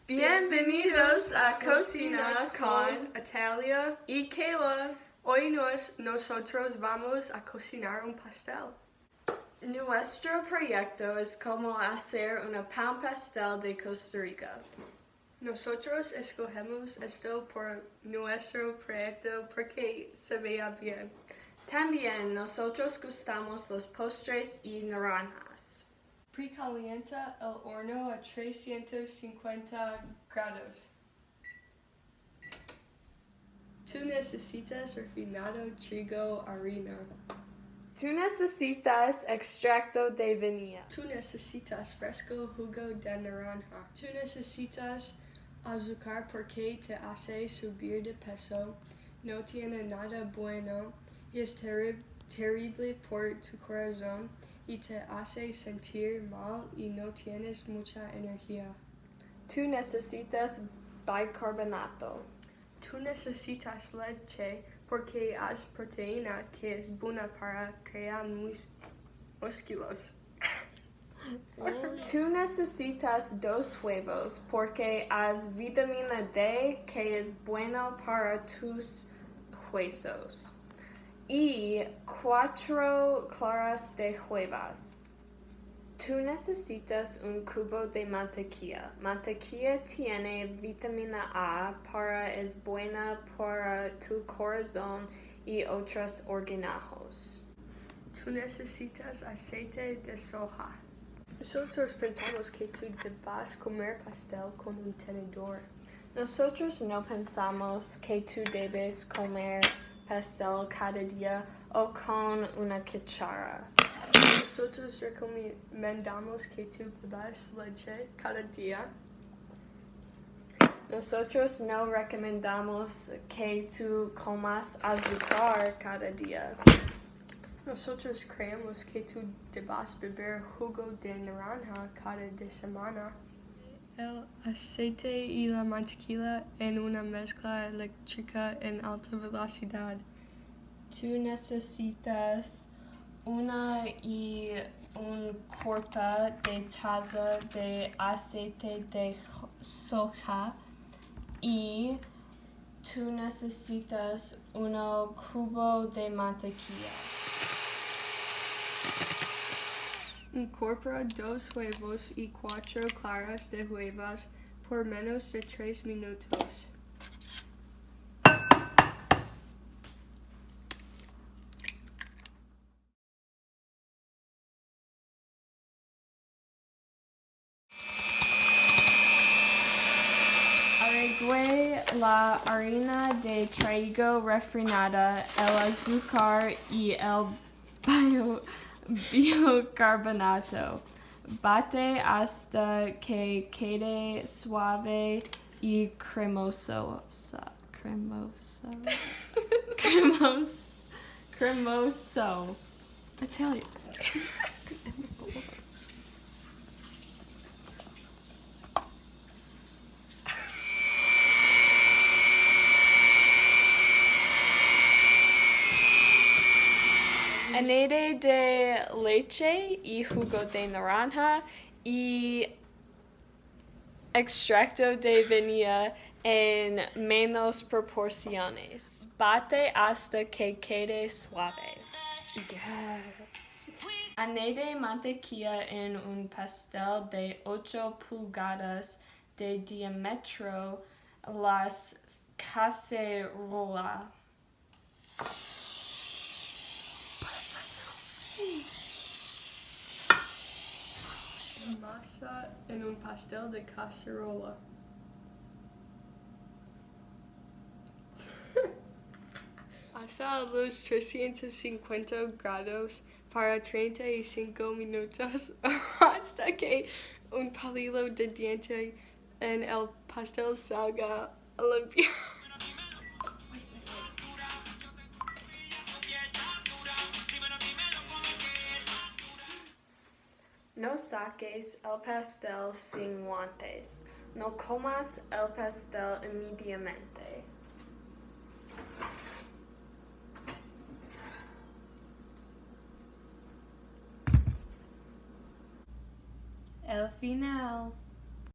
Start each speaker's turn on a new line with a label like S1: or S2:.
S1: Bienvenidos a Cocina con
S2: Athalia
S1: y Cayla.
S2: Hoy nosotros vamos a cocinar un pastel.
S1: Nuestro proyecto es cómo hacer un pan pastel de Costa Rica.
S2: Nosotros escogemos esto por nuestro proyecto porque se vea bien.
S1: También nosotros gustamos los postres y naranjas.
S2: Precalienta el horno a 350 grados. Tú necesitas refinado trigo, harina.
S1: Tú necesitas extracto de vainilla.
S2: Tú necesitas fresco, jugo de naranja. Tú necesitas azúcar porque te hace subir de peso. No tiene nada bueno y es terrible por tu corazón y te hace sentir mal y no tienes mucha energía.
S1: Tú necesitas bicarbonato.
S2: Tú necesitas leche porque es proteína que es buena para crear músculos.
S1: Tú necesitas 2 huevos porque es vitamina D que es bueno para tus huesos. Y 4 claras de huevas. Tú necesitas un cubo de mantequilla. Mantequilla tiene vitamina A para es buena para tu corazón y otros órganos.
S2: Tú necesitas aceite de soja. Nosotros pensamos que tú debas comer pastel con un tenedor.
S1: Nosotros no pensamos que tú debes comer pastel cada día o con una cuchara.
S2: Nosotros recomendamos que tú bebas leche cada día.
S1: Nosotros no recomendamos que tú comas azúcar cada día.
S2: Nosotros creemos que tú debas beber jugo de naranja cada semana. El aceite y la mantequilla en una mezcla eléctrica en alta velocidad.
S1: Tú necesitas una y un cuarta de taza de aceite de soja y tú necesitas un cubo de mantequilla.
S2: Incorpora 2 huevos y 4 claras de huevas por menos de 3 minutos.
S1: Agregue la harina de trigo refinada, el azúcar y el bicarbonato. Bate hasta que quede suave y cremoso. Athalia. Añade de leche y jugo de naranja y extracto de vainilla en menos proporciones. Bate hasta que quede suave.
S2: Yes.
S1: Añade mantequilla en un pastel de 8 pulgadas de diámetro. Las cacerola.
S2: Masa en un pastel de cacerola. Asa a los 350 grados para 35 minutos hasta que un palillo de diente en el pastel salga limpio.
S1: No saques el pastel sin guantes. No comas el pastel inmediatamente. El final.